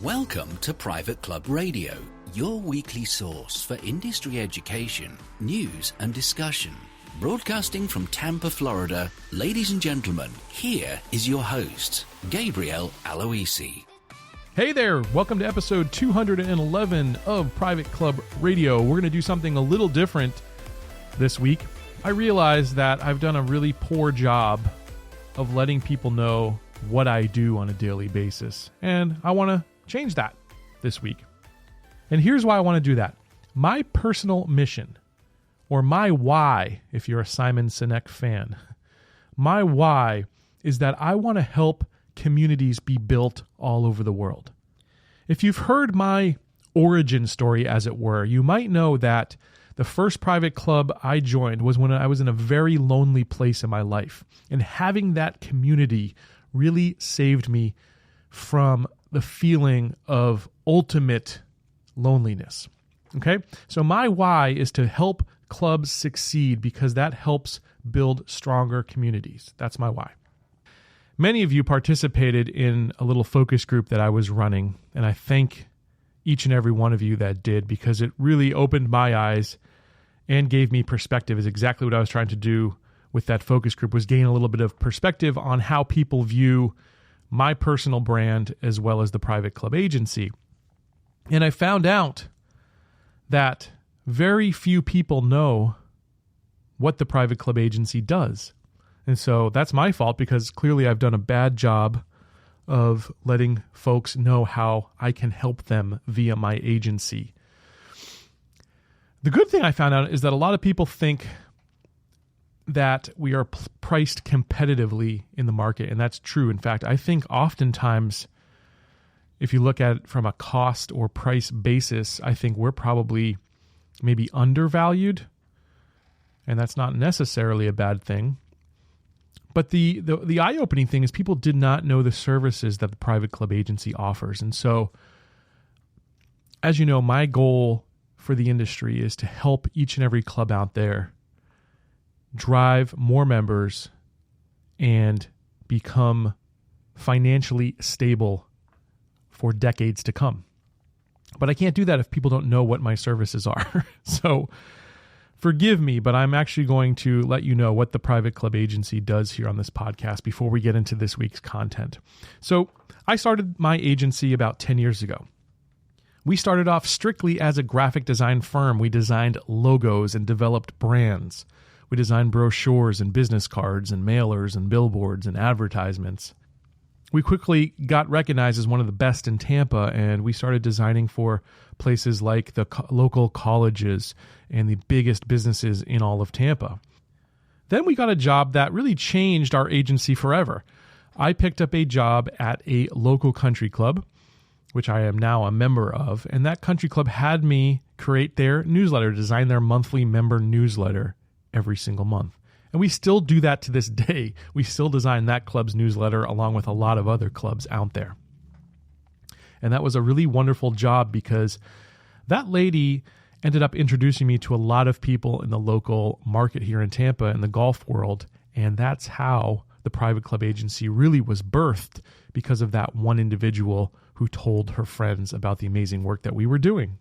Welcome to Private Club Radio, your weekly source for industry education, news and discussion. Broadcasting from Tampa, Florida, ladies and gentlemen, here is your host, Gabriel Aloisi. Hey there, welcome to episode 211 of Private Club Radio. We're going to do something a little different this week. I realize that I've done a really poor job of letting people know what I do on a daily basis, and I want to change that this week. And here's why I want to do that. My personal mission, or my why, if you're a Simon Sinek fan, my why is that I want to help communities be built all over the world. If you've heard my origin story, as it were, you might know that the first private club I joined was when I was in a very lonely place in my life. And having that community really saved me from the feeling of ultimate loneliness. Okay? So my why is to help clubs succeed because that helps build stronger communities. That's my why. Many of you participated in a little focus group that I was running, and I thank each and every one of you that did because it really opened my eyes and gave me perspective. Is exactly what I was trying to do with that focus group, was gain a little bit of perspective on how people view my personal brand as well as the private club agency. And I found out that very few people know what the private club agency does. And so that's my fault because clearly I've done a bad job of letting folks know how I can help them via my agency. The good thing I found out is that a lot of people think that we are priced competitively in the market, and that's true. In fact, I think oftentimes, if you look at it from a cost or price basis, I think we're probably maybe undervalued, and that's not necessarily a bad thing. But the eye-opening thing is people did not know the services that the private club agency offers. And so, as you know, my goal for the industry is to help each and every club out there drive more members and become financially stable for decades to come. But I can't do that if people don't know what my services are. So forgive me, but I'm actually going to let you know what the private club agency does here on this podcast before we get into this week's content. So I started my agency about 10 years ago. We started off strictly as a graphic design firm. We designed logos and developed brands. We designed brochures and business cards and mailers and billboards and advertisements. We quickly got recognized as one of the best in Tampa, and we started designing for places like the local colleges and the biggest businesses in all of Tampa. Then we got a job that really changed our agency forever. I picked up a job at a local country club, which I am now a member of, and that country club had me create their newsletter, design their monthly member newsletter every single month. And we still do that to this day. We still design that club's newsletter along with a lot of other clubs out there. And that was a really wonderful job because that lady ended up introducing me to a lot of people in the local market here in Tampa in the golf world. And that's how the private club agency really was birthed, because of that one individual who told her friends about the amazing work that we were doing.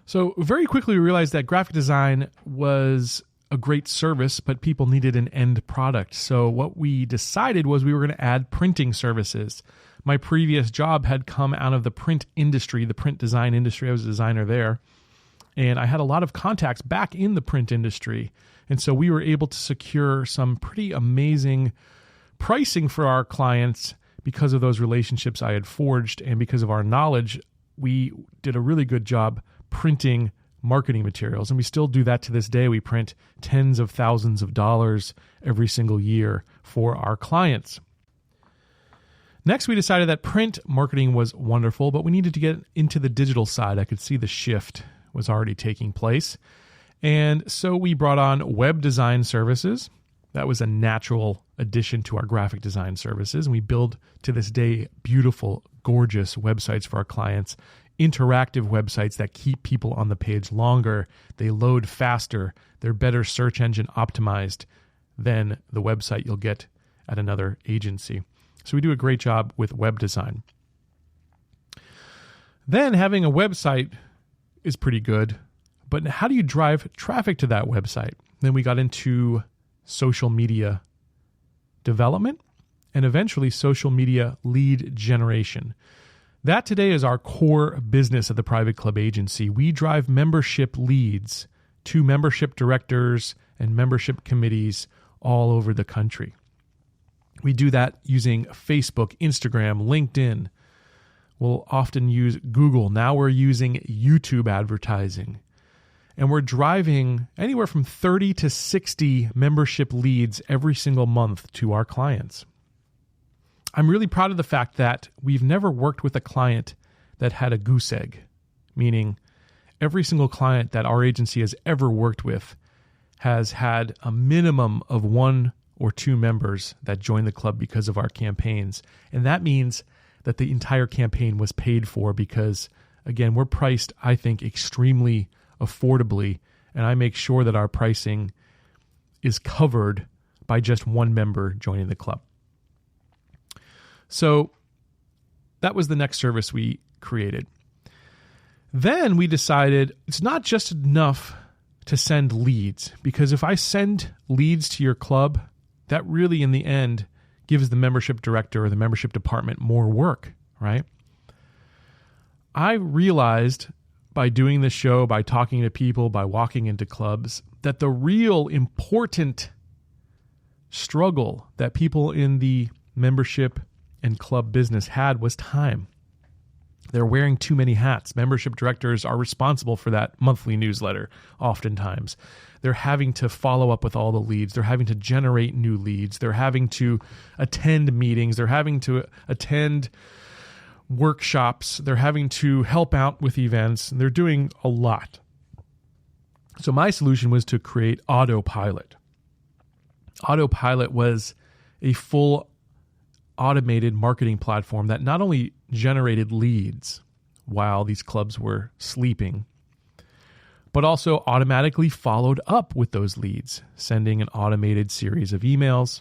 So very quickly we realized that graphic design was a great service, but people needed an end product. So what we decided was we were going to add printing services. My previous job had come out of the print industry, the print design industry. I was a designer there. And I had a lot of contacts back in the print industry. And so we were able to secure some pretty amazing pricing for our clients because of those relationships I had forged. And because of our knowledge, we did a really good job printing marketing materials. And we still do that to this day. We print tens of thousands of dollars every single year for our clients. Next, we decided that print marketing was wonderful, but we needed to get into the digital side. I could see the shift was already taking place. And so we brought on web design services. That was a natural addition to our graphic design services. And we build, to this day, beautiful, gorgeous websites for our clients, interactive websites that keep people on the page longer. They load faster. They're better search engine optimized than the website you'll get at another agency. So we do a great job with web design. Then having a website is pretty good, but how do you drive traffic to that website? Then we got into social media development and eventually social media lead generation. That today is our core business at the Private Club Agency. We drive membership leads to membership directors and membership committees all over the country. We do that using Facebook, Instagram, LinkedIn. We'll often use Google. Now we're using YouTube advertising. And we're driving anywhere from 30 to 60 membership leads every single month to our clients. I'm really proud of the fact that we've never worked with a client that had a goose egg, meaning every single client that our agency has ever worked with has had a minimum of 1 or 2 members that joined the club because of our campaigns. And that means that the entire campaign was paid for because, again, we're priced, I think, extremely affordably, and I make sure that our pricing is covered by just 1 member joining the club. So that was the next service we created. Then we decided it's not just enough to send leads, because if I send leads to your club, that really in the end gives the membership director or the membership department more work, right? I realized by doing this show, by talking to people, by walking into clubs, that the real important struggle that people in the membership and club business had was time. They're wearing too many hats. Membership directors are responsible for that monthly newsletter oftentimes. They're having to follow up with all the leads. They're having to generate new leads. They're having to attend meetings. They're having to attend workshops. They're having to help out with events. And they're doing a lot. So my solution was to create Autopilot. Autopilot was a full automated marketing platform that not only generated leads while these clubs were sleeping, but also automatically followed up with those leads, sending an automated series of emails.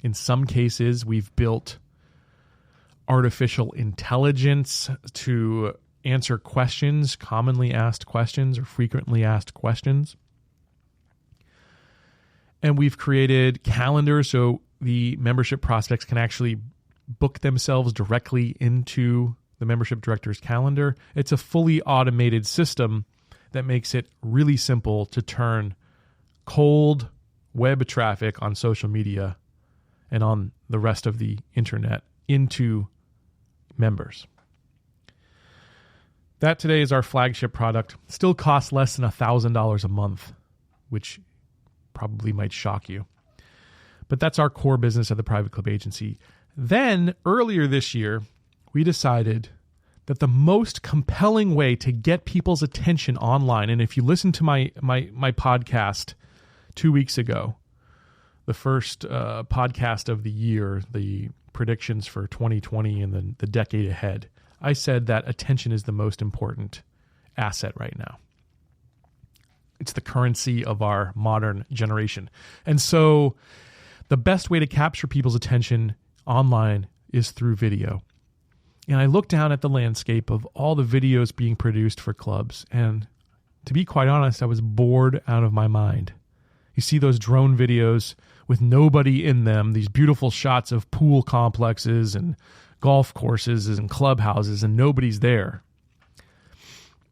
In some cases, we've built artificial intelligence to answer questions, commonly asked questions or frequently asked questions. And we've created calendars so the membership prospects can actually book themselves directly into the membership director's calendar. It's a fully automated system that makes it really simple to turn cold web traffic on social media and on the rest of the internet into members. That today is our flagship product. Still costs less than $1,000 a month, which probably might shock you. But that's our core business at the Private Club Agency. Then, earlier this year, we decided that the most compelling way to get people's attention online, and if you listen to my podcast 2 weeks ago, the first podcast of the year, the predictions for 2020 and the decade ahead, I said that attention is the most important asset right now. It's the currency of our modern generation. And so the best way to capture people's attention online is through video. And I looked down at the landscape of all the videos being produced for clubs. And to be quite honest, I was bored out of my mind. You see those drone videos with nobody in them, these beautiful shots of pool complexes and golf courses and clubhouses, and nobody's there.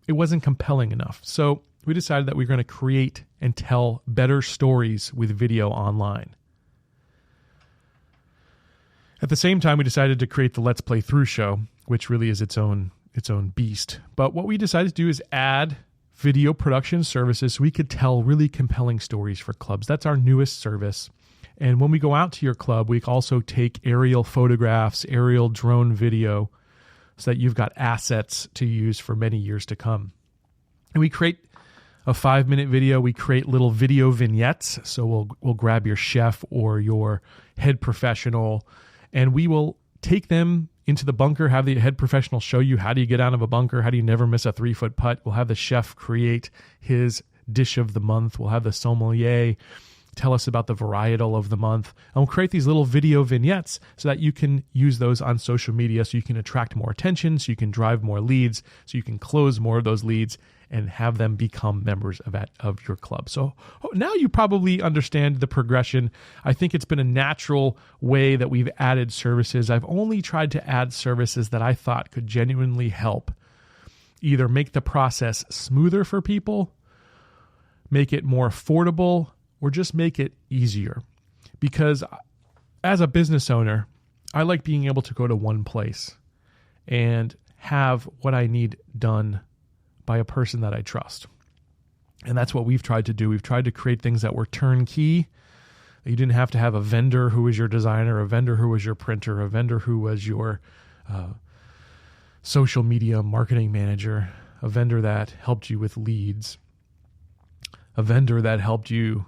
It wasn't compelling enough. So we decided that we were going to create and tell better stories with video online. At the same time, we decided to create the Let's Play Through show, which really is its own beast. But what we decided to do is add video production services so we could tell really compelling stories for clubs. That's our newest service. And when we go out to your club, we also take aerial photographs, aerial drone video, so that you've got assets to use for many years to come. And we create a 5-minute video. We create little video vignettes. So we'll grab your chef or your head professional, and we will take them into the bunker, have the head professional show you how do you get out of a bunker, how do you never miss a 3-foot putt. We'll have the chef create his dish of the month. We'll have the sommelier tell us about the varietal of the month. And we'll create these little video vignettes so that you can use those on social media, so you can attract more attention, so you can drive more leads, so you can close more of those leads and have them become members of your club. So now you probably understand the progression. I think it's been a natural way that we've added services. I've only tried to add services that I thought could genuinely help either make the process smoother for people, make it more affordable, or just make it easier. Because as a business owner, I like being able to go to one place and have what I need done by a person that I trust. And that's what we've tried to do. We've tried to create things that were turnkey. You didn't have to have a vendor who was your designer, a vendor who was your printer, a vendor who was your social media marketing manager, a vendor that helped you with leads, a vendor that helped you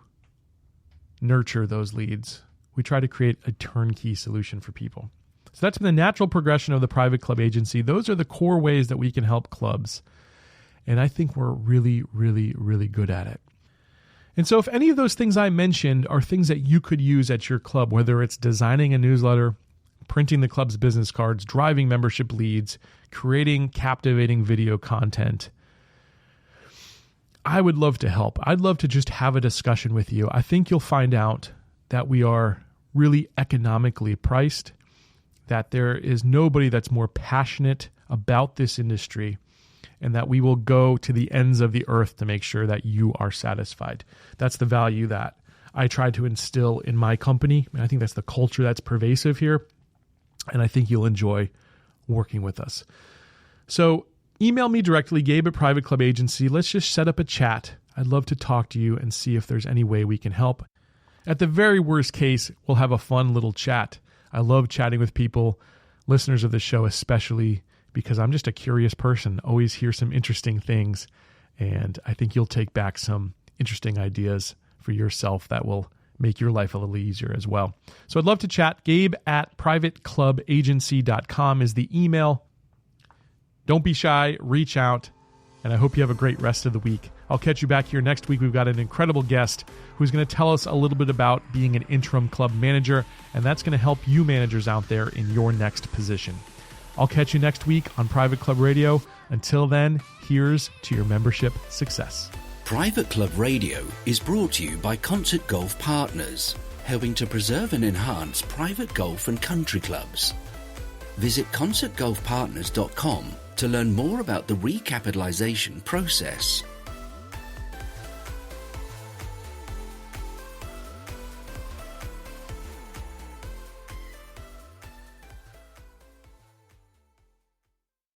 nurture those leads. We try to create a turnkey solution for people. So that's been the natural progression of the Private Club Agency. Those are the core ways that we can help clubs. And I think we're really, really, really good at it. And so if any of those things I mentioned are things that you could use at your club, whether it's designing a newsletter, printing the club's business cards, driving membership leads, creating captivating video content, I would love to help. I'd love to just have a discussion with you. I think you'll find out that we are really economically priced, that there is nobody that's more passionate about this industry, and that we will go to the ends of the earth to make sure that you are satisfied. That's the value that I try to instill in my company. And I think that's the culture that's pervasive here. And I think you'll enjoy working with us. So email me directly, Gabe@PrivateClubAgency. Let's just set up a chat. I'd love to talk to you and see if there's any way we can help. At the very worst case, we'll have a fun little chat. I love chatting with people, listeners of the show especially, because I'm just a curious person, always hear some interesting things, and I think you'll take back some interesting ideas for yourself that will make your life a little easier as well. So I'd love to chat. Gabe@privateclubagency.com is the email. Don't be shy, reach out, and I hope you have a great rest of the week. I'll catch you back here next week. We've got an incredible guest who's going to tell us a little bit about being an interim club manager, and that's going to help you managers out there in your next position. I'll catch you next week on Private Club Radio. Until then, here's to your membership success. Private Club Radio is brought to you by Concert Golf Partners, helping to preserve and enhance private golf and country clubs. Visit concertgolfpartners.com to learn more about the recapitalization process.